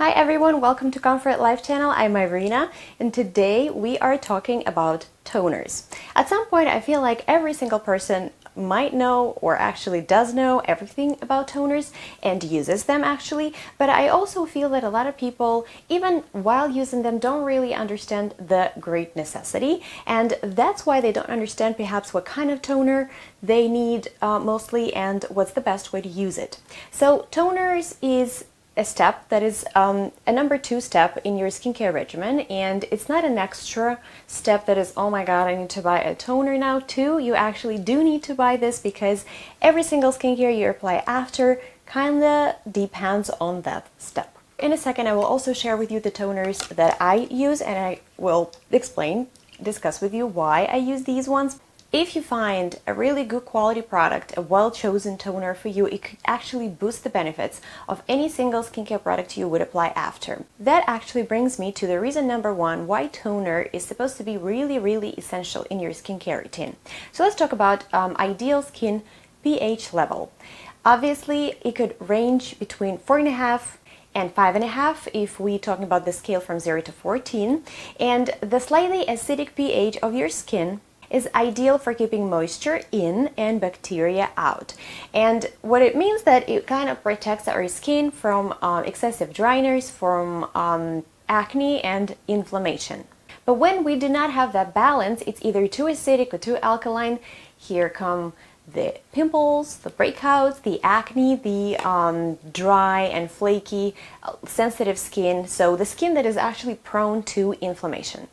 Hi everyone, welcome to Comfort Life channel. I'm Irina and today we are talking about toners. At some point I feel like every single person might know or actually does know everything about toners and uses them actually, but I also feel that a lot of people, even while using them, don't really understand the great necessity, and that's why they don't understand perhaps what kind of toner they need mostly and what's the best way to use it. So toners is a step that is a number 2 step in your skincare regimen, and it's not an extra step that is, oh my god, I need to buy a toner now too. You actually do need to buy this because every single skincare you apply after kinda depends on that step. In a second I will also share with you the toners that I use, and I will discuss with you why I use these ones. If you find a really good quality product, a well-chosen toner for you, it could actually boost the benefits of any single skincare product you would apply after. That actually brings me to the reason number 1 why toner is supposed to be really essential in your skincare routine. So let's talk about ideal skin pH level. Obviously, it could range between 4.5 and 5.5 if we're talking about the scale from 0 to 14, and the slightly acidic pH of your skin is ideal for keeping moisture in and bacteria out. And what it means that it kind of protects our skin from excessive dryness, from acne and inflammation. But when we do not have that balance, it's either too acidic or too alkaline. Here come the pimples, the breakouts, the acne, the dry and flaky, sensitive skin. So the skin that is actually prone to inflammation.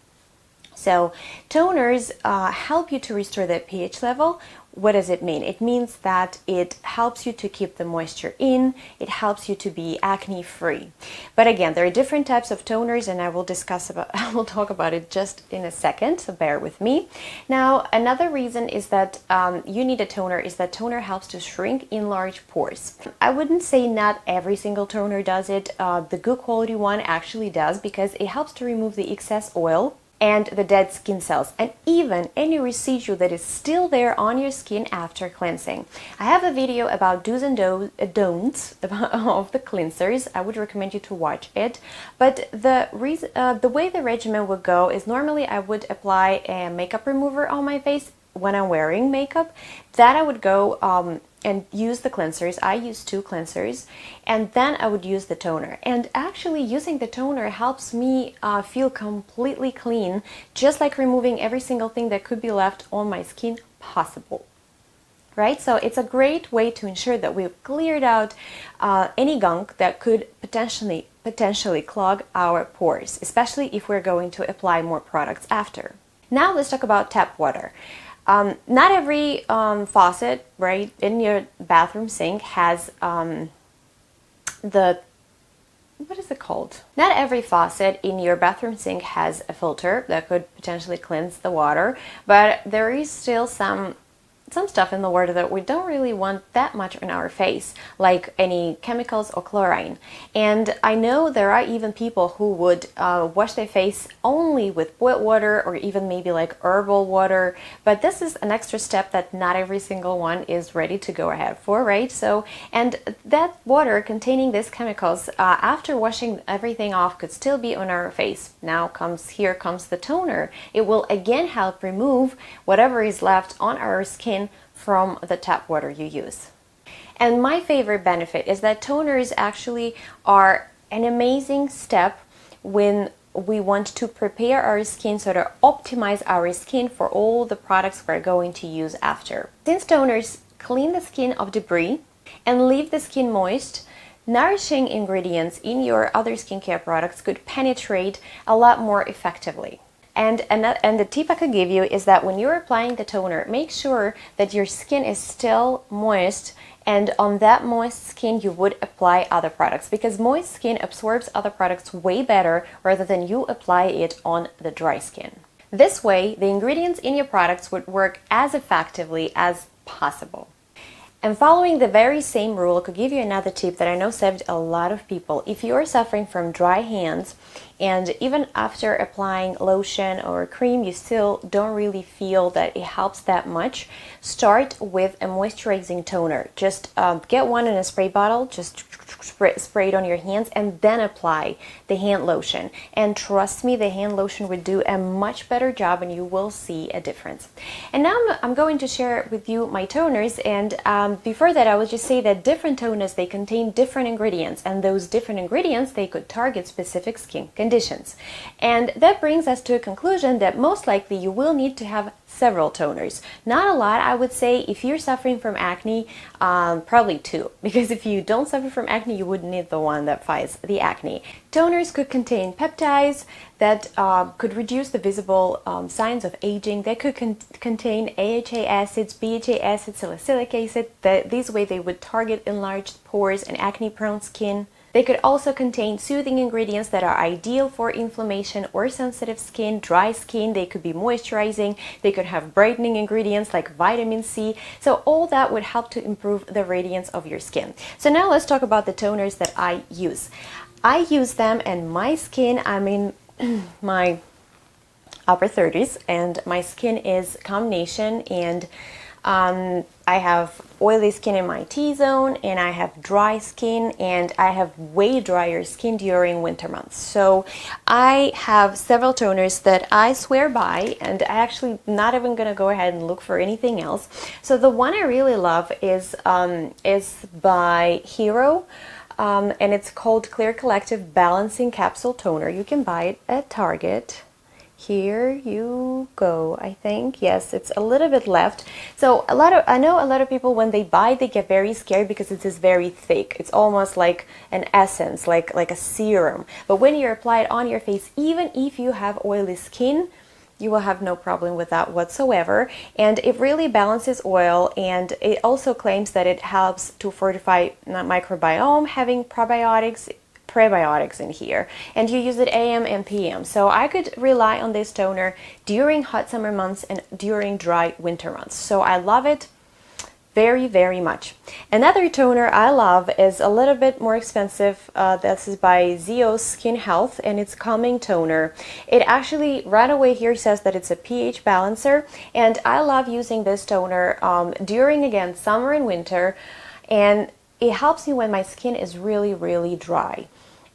So toners help you to restore that pH level. What does it mean? It means that it helps you to keep the moisture in, it helps you to be acne free. But again, there are different types of toners, and I will talk about it just in a second, so bear with me. Now, another reason is that you need a toner is that toner helps to shrink enlarged pores. I wouldn't say not every single toner does it. The good quality one actually does, because it helps to remove the excess oil and the dead skin cells, and even any residue that is still there on your skin after cleansing. I have a video about do's and don'ts of the cleansers. I would recommend you to watch it. But the way the regimen would go is normally I would apply a makeup remover on my face when I'm wearing makeup. Then I would go and use the cleansers. I use 2 cleansers, and then I would use the toner. And actually using the toner helps me feel completely clean, just like removing every single thing that could be left on my skin possible. Right? So it's a great way to ensure that we've cleared out any gunk that could potentially clog our pores, especially if we're going to apply more products after. Now let's talk about tap water. Not every faucet, right, in your bathroom sink has what is it called? Not every faucet in your bathroom sink has a filter that could potentially cleanse the water, but there is still some stuff in the water that we don't really want that much on our face, like any chemicals or chlorine. And I know there are even people who would wash their face only with boiled water or even maybe like herbal water, but this is an extra step that not every single one is ready to go ahead for, right? So, and that water containing these chemicals, after washing everything off, could still be on our face. Here comes the toner. It will again help remove whatever is left on our skin from the tap water you use. And my favorite benefit is that toners actually are an amazing step when we want to prepare our skin, so to optimize our skin for all the products we're going to use after. Since toners clean the skin of debris and leave the skin moist, nourishing ingredients in your other skincare products could penetrate a lot more effectively. And the tip I could give you is that when you're applying the toner, make sure that your skin is still moist, and on that moist skin you would apply other products, because moist skin absorbs other products way better rather than you apply it on the dry skin. This way, the ingredients in your products would work as effectively as possible. And following the very same rule, I could give you another tip that I know saved a lot of people. If you're suffering from dry hands and even after applying lotion or cream you still don't really feel that it helps that much, start with a moisturizing toner. Just get one in a spray bottle, just spray it on your hands and then apply the hand lotion. And trust me, the hand lotion would do a much better job and you will see a difference. And now I'm going to share with you my toners, and before that I will just say that different toners, they contain different ingredients, and those different ingredients, they could target specific skin conditions. And that brings us to a conclusion that most likely you will need to have several toners. Not a lot, I would say. If you're suffering from acne, probably 2, because if you don't suffer from acne, you would need the one that fights the acne. Toners could contain peptides that could reduce the visible signs of aging. They could contain AHA acids, BHA acid, salicylic acid. This way they would target enlarged pores and acne-prone skin. They could also contain soothing ingredients that are ideal for inflammation or sensitive skin, dry skin. They could be moisturizing. They could have brightening ingredients like vitamin C. So all that would help to improve the radiance of your skin. So now let's talk about the toners that I use. I use them, and my skin, I'm in my upper 30s, and my skin is combination, and I have oily skin in my T-zone, and I have dry skin, and I have way drier skin during winter months. So I have several toners that I swear by, and I actually not even gonna go ahead and look for anything else. So the one I really love is by Hero. And it's called Clear Collective Balancing Capsule Toner. You can buy it at Target. Here you go, I think. Yes, it's a little bit left. So I know a lot of people, when they buy, they get very scared because it is very thick. It's almost like an essence, like a serum. But when you apply it on your face, even if you have oily skin, you will have no problem with that whatsoever. And it really balances oil, and it also claims that it helps to fortify the microbiome, having prebiotics in here, and you use it AM and PM. So I could rely on this toner during hot summer months and during dry winter months. So I love it very, very much. Another toner I love is a little bit more expensive. This is by Zeos Skin Health, and it's Calming Toner. It actually right away here says that it's a pH balancer, and I love using this toner during, again, summer and winter, and it helps me when my skin is really, really dry.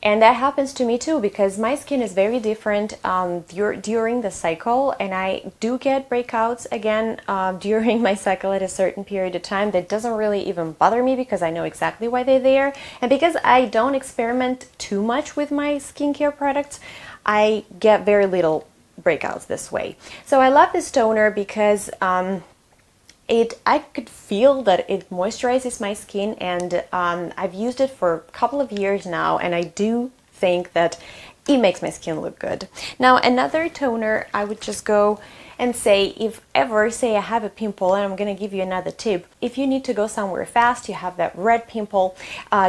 And that happens to me too, because my skin is very different during the cycle, and I do get breakouts again during my cycle at a certain period of time. That doesn't really even bother me because I know exactly why they're there, and because I don't experiment too much with my skincare products, I get very little breakouts this way. So I love this toner because I could feel that it moisturizes my skin, and I've used it for a couple of years now, and I do think that it makes my skin look good. Now, another toner, I would just go and say, if ever, say I have a pimple, and I'm going to give you another tip. If you need to go somewhere fast, you have that red pimple,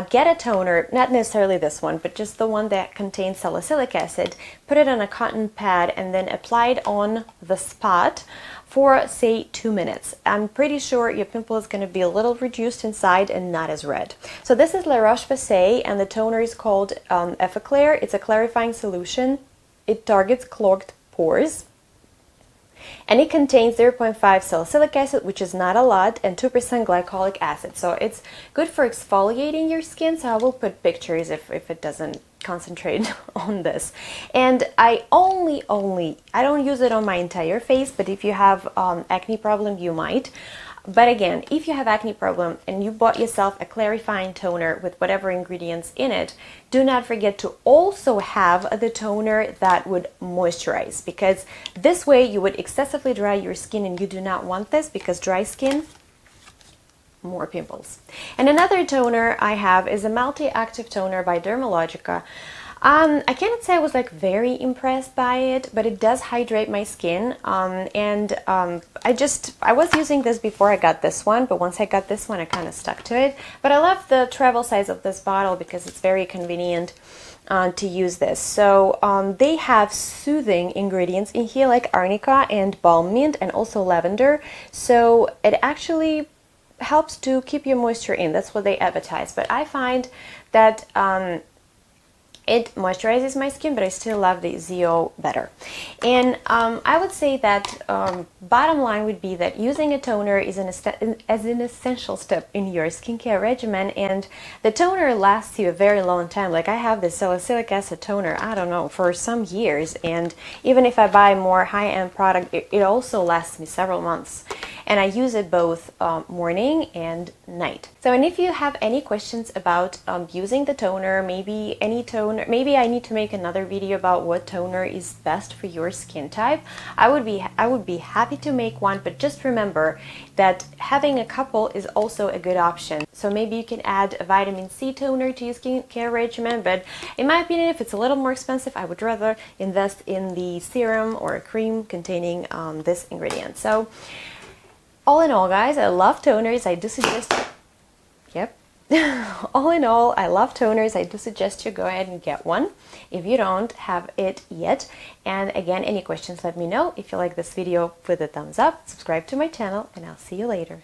get a toner, not necessarily this one, but just the one that contains salicylic acid, put it on a cotton pad, and then apply it on the spot for, say, 2 minutes. I'm pretty sure your pimple is going to be a little reduced inside and not as red. So this is La Roche Posay, and the toner is called Effaclar. It's a clarifying solution. It targets clogged pores, and it contains 0.5 salicylic acid, which is not a lot, and 2% glycolic acid. So it's good for exfoliating your skin. So I will put pictures if it doesn't concentrate on this. And I don't use it on my entire face, but if you have acne problem, you might. But again, if you have acne problem and you bought yourself a clarifying toner with whatever ingredients in it, do not forget to also have the toner that would moisturize, because this way you would excessively dry your skin, and you do not want this, because dry skin, more pimples. And another toner I have is a multi-active toner by Dermalogica. I cannot say I was like very impressed by it, but it does hydrate my skin. I was using this before I got this one, but once I got this one, I kind of stuck to it. But I love the travel size of this bottle because it's very convenient to use this. So they have soothing ingredients in here like arnica and balm mint and also lavender. So it actually helps to keep your moisture in. That's what they advertise. But I find that It moisturizes my skin, but I still love the ZO better. And I would say that bottom line would be that using a toner is an essential step in your skincare regimen, and the toner lasts you a very long time. Like I have this salicylic acid toner, I don't know, for some years, and even if I buy more high-end product, it also lasts me several months. And I use it both morning and night. So, and if you have any questions about using the toner, maybe any toner, maybe I need to make another video about what toner is best for your skin type, I would be happy to make one, but just remember that having a couple is also a good option. So maybe you can add a vitamin C toner to your skincare regimen, but in my opinion, if it's a little more expensive, I would rather invest in the serum or a cream containing this ingredient. So all in all, guys, I love toners. I do suggest, yep. All in all, I love toners. I do suggest you go ahead and get one if you don't have it yet. And again, any questions, let me know. If you like this video, put a thumbs up, subscribe to my channel, and I'll see you later.